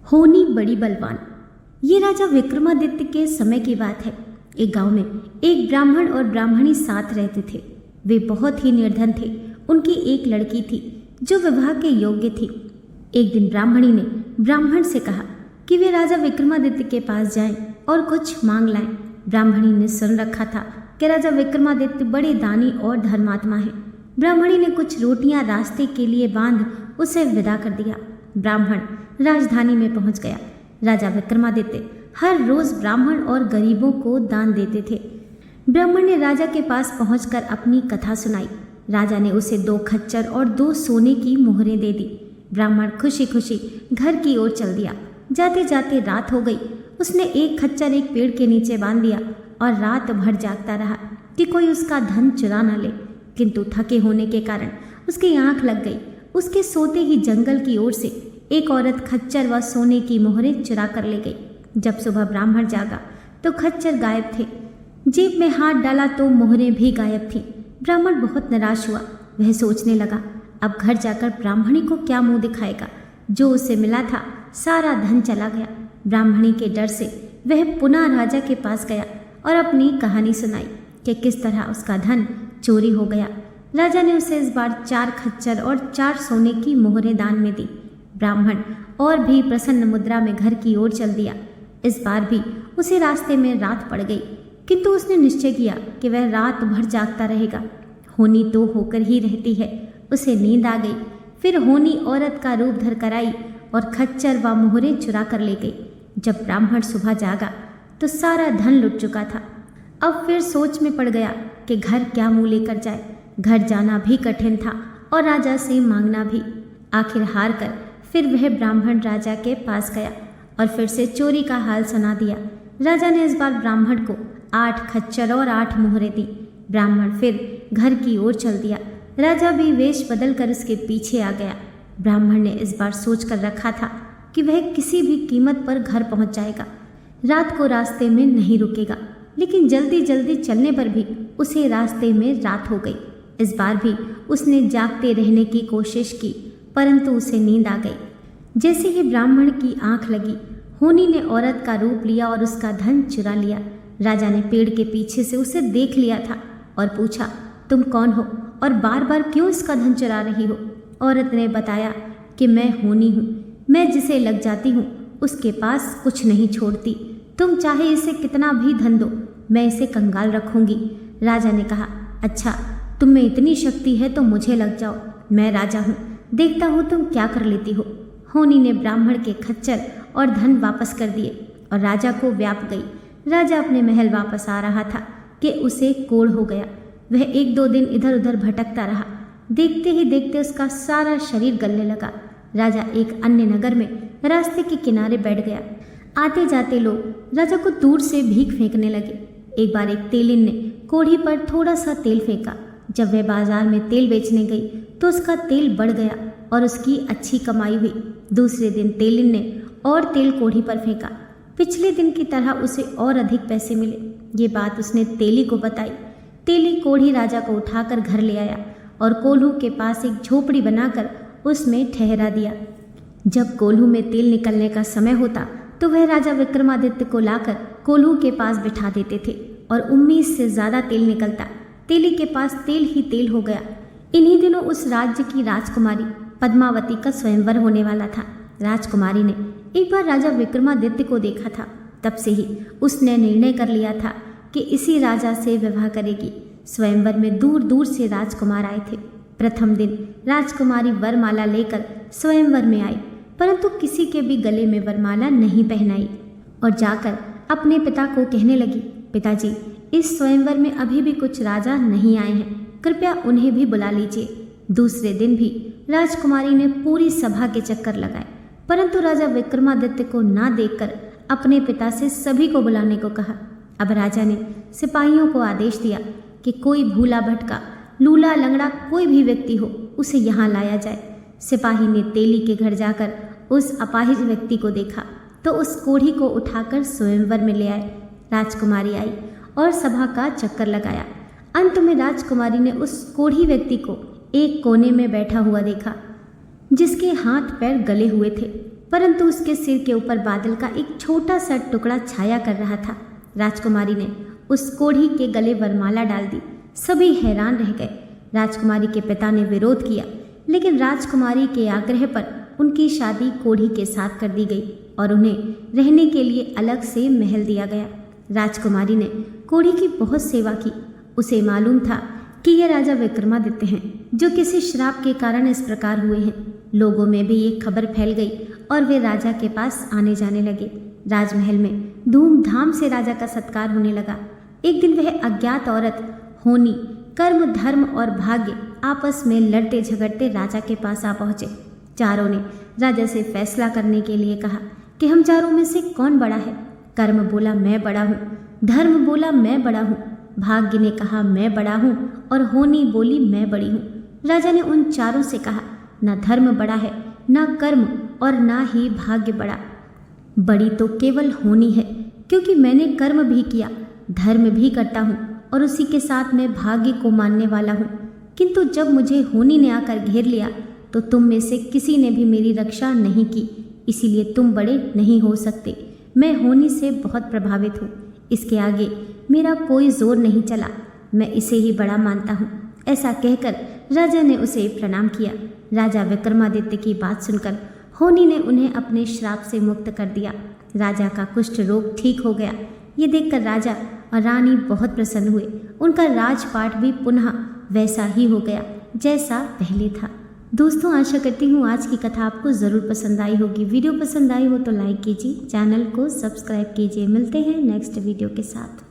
होनी बड़ी बलवान। ये राजा विक्रमादित्य के समय की बात है। एक गांव में एक ब्राह्मण और ब्राह्मणी साथ रहते थे। वे बहुत ही निर्धन थे। उनकी एक लड़की थी जो विवाह के योग्य थी। एक दिन ब्राह्मणी ने ब्राह्मण से कहा कि वे राजा विक्रमादित्य के पास जाएं और कुछ मांग लाएं। ब्राह्मणी ने सुन रखा था कि राजा विक्रमादित्य बड़े दानी और धर्मात्मा हैं। ब्राह्मणी ने कुछ रोटियां रास्ते के लिए बांध उसे विदा कर दिया। ब्राह्मण राजधानी में पहुंच गया। राजा विक्रमादित्य हर रोज ब्राह्मण और गरीबों को दान देते थे। ब्राह्मण ने राजा के पास पहुंचकर अपनी कथा सुनाई। राजा ने उसे 2 खच्चर और 2 सोने की मोहरें दे दी। ब्राह्मण खुशी खुशी घर की ओर चल दिया। जाते जाते रात हो गई। उसने एक खच्चर एक पेड़ के नीचे बांध दिया और रात भर जागता रहा कि कोई उसका धन चुरा न ले। किंतु थके होने के कारण उसकी आंख लग गई। उसके सोते ही जंगल की ओर से एक औरत खच्चर व सोने की मोहरें चुरा कर ले गई। जब सुबह ब्राह्मण जागा तो खच्चर गायब थे। जेब में हाथ डाला तो मोहरें भी गायब थीं। ब्राह्मण बहुत निराश हुआ। वह सोचने लगा, अब घर जाकर ब्राह्मणी को क्या मुंह दिखाएगा। जो उसे मिला था सारा धन चला गया। ब्राह्मणी के डर से वह पुनः राजा के पास गया और अपनी कहानी सुनाई कि किस तरह उसका धन चोरी हो गया। राजा ने उसे इस बार 4 खच्चर और 4 सोने की मोहरें दान में दी। ब्राह्मण और भी प्रसन्न मुद्रा में घर की ओर चल दिया। इस बार भी उसे रास्ते में रात पड़ गई, किंतु उसने निश्चय किया कि वह रात भर जागता रहेगा। होनी तो होकर ही रहती है। उसे नींद आ गई। फिर होनी औरत का रूप धर कर आई और खच्चर व मोहरें चुरा कर ले गई। जब ब्राह्मण सुबह जागा तो सारा धन लुट चुका था। अब फिर सोच में पड़ गया कि घर क्या मुंह लेकर जाए। घर जाना भी कठिन था और राजा से मांगना भी। आखिर हार कर फिर वह ब्राह्मण राजा के पास गया और फिर से चोरी का हाल सुना दिया। राजा ने इस बार ब्राह्मण को 8 खच्चर और 8 मोहरें दी। ब्राह्मण फिर घर की ओर चल दिया। राजा भी वेश बदल कर उसके पीछे आ गया। ब्राह्मण ने इस बार सोच कर रखा था कि वह किसी भी कीमत पर घर पहुंच जाएगा। रात को रास्ते में नहीं रुकेगा, लेकिन जल्दी जल्दी चलने पर भी उसे रास्ते में रात हो गई। इस बार भी उसने जागते रहने की कोशिश की, परंतु उसे नींद आ गई। जैसे ही ब्राह्मण की आंख लगी, होनी ने औरत का रूप लिया और उसका धन चुरा लिया। राजा ने पेड़ के पीछे से उसे देख लिया था और पूछा, तुम कौन हो और बार बार क्यों इसका धन चुरा रही हो। औरत ने बताया कि मैं होनी हूँ। मैं जिसे लग जाती हूँ उसके पास कुछ नहीं छोड़ती। तुम चाहे इसे कितना भी धन दो, मैं इसे कंगाल रखूंगी। राजा ने कहा, अच्छा तुम में इतनी शक्ति है तो मुझे लग जाओ। मैं राजा हूँ, देखता हूँ तुम क्या कर लेती हो। होनी ने ब्राह्मण के खच्चर और धन वापस कर दिए और राजा को व्याप गई। राजा अपने महल वापस आ रहा था कि उसे कोढ़ हो गया। वह 1-2 दिन इधर उधर भटकता रहा। देखते ही देखते उसका सारा शरीर गलने लगा। राजा एक अन्य नगर में रास्ते के किनारे बैठ गया। आते जाते लोग राजा को दूर से भीख फेंकने लगे। एक बार एक तेलिन ने कोढ़ी पर थोड़ा सा तेल फेंका। जब वह बाजार में तेल बेचने गई तो उसका तेल बढ़ गया और उसकी अच्छी कमाई हुई। दूसरे दिन तेलिन ने और तेल कोढ़ी पर फेंका। पिछले दिन की तरह उसे और अधिक पैसे मिले। ये बात उसने तेली को बताई। तेली कोढ़ी राजा को उठाकर घर ले आया और कोल्हू के पास एक झोपड़ी बनाकर उसमें ठहरा दिया। जब कोल्हू में तेल निकलने का समय होता तो वह राजा विक्रमादित्य को लाकर कोल्हू के पास बिठा देते थे और उम्मीद से ज्यादा तेल निकलता। तेली के पास तेल ही तेल हो गया। इन्हीं दिनों उस राज्य की राजकुमारी पद्मावती का स्वयंवर होने वाला था। राजकुमारी ने एक बार राजा विक्रमादित्य को देखा था। तब से ही उसने निर्णय कर लिया था कि इसी राजा से विवाह करेगी। स्वयंवर में दूर दूर से राजकुमार आए थे। प्रथम दिन राजकुमारी वरमाला लेकर स्वयंवर में आई, परंतु किसी के भी गले में वरमाला नहीं पहनाई और जाकर अपने पिता को कहने लगी, पिताजी इस स्वयंवर में अभी भी कुछ राजा नहीं आए हैं, कृपया उन्हें भी बुला लीजिए। दूसरे दिन भी राजकुमारी ने पूरी सभा के चक्कर लगाए, परंतु राजा विक्रमादित्य को ना देखकर अपने पिता से सभी को बुलाने को कहा। अब राजा ने सिपाहियों को आदेश दिया कि कोई भूला भटका लूला लंगड़ा कोई भी व्यक्ति हो उसे यहाँ लाया जाए। सिपाही ने तेली के घर जाकर उस अपाहिज व्यक्ति को देखा तो उस कोढ़ी को उठाकर स्वयंवर में ले आए। राजकुमारी आई और सभा का चक्कर लगाया। अंत में राजकुमारी ने उस कोढ़ी व्यक्ति को एक कोने में बैठा हुआ देखा, जिसके हाथ पैर गले हुए थे। परंतु उसके सिर के ऊपर बादल का एक छोटा सा टुकड़ा छाया कर रहा था। राजकुमारी ने उस कोढ़ी के गले वरमाला डाल दी। सभी हैरान रह गए। राजकुमारी के पिता ने विरोध किया, लेकिन राजकुमारी के आग्रह पर उनकी शादी कोढ़ी के साथ कर दी गई और उन्हें रहने के लिए अलग से महल दिया गया। राजकुमारी ने कोढ़ी की बहुत सेवा की। उसे मालूम था कि ये राजा विक्रमादित्य हैं, जो किसी श्राप के कारण इस प्रकार हुए हैं। लोगों में भी ये खबर फैल गई और वे राजा के पास आने जाने लगे। राजमहल में धूमधाम से राजा का सत्कार होने लगा। एक दिन वह अज्ञात औरत होनी कर्म, धर्म और भाग्य आपस में लड़ते झगड़ते राजा के पास आ पहुंचे। चारों ने राजा से फैसला करने के लिए कहा कि हम चारों में से कौन बड़ा है। कर्म बोला मैं बड़ा हूँ, धर्म बोला मैं बड़ा हूँ, भाग्य ने कहा मैं बड़ा हूँ और होनी बोली मैं बड़ी हूँ। राजा ने उन चारों से कहा, न धर्म बड़ा है, न कर्म और न ही भाग्य बड़ा। बड़ी तो केवल होनी है, क्योंकि मैंने कर्म भी किया, धर्म भी करता हूँ और उसी के साथ मैं भाग्य को मानने वाला हूँ। किंतु जब मुझे होनी ने आकर घेर लिया तो तुम में से किसी ने भी मेरी रक्षा नहीं की, इसीलिए तुम बड़े नहीं हो सकते। मैं होनी से बहुत प्रभावित हूँ, इसके आगे मेरा कोई जोर नहीं चला, मैं इसे ही बड़ा मानता हूँ। ऐसा कहकर राजा ने उसे प्रणाम किया। राजा विक्रमादित्य की बात सुनकर होनी ने उन्हें अपने श्राप से मुक्त कर दिया। राजा का कुष्ठ रोग ठीक हो गया। ये देखकर राजा और रानी बहुत प्रसन्न हुए। उनका राजपाट भी पुनः वैसा ही हो गया जैसा पहले था। दोस्तों, आशा करती हूँ आज की कथा आपको ज़रूर पसंद आई होगी। वीडियो पसंद आई हो तो लाइक कीजिए, चैनल को सब्सक्राइब कीजिए। मिलते हैं नेक्स्ट वीडियो के साथ।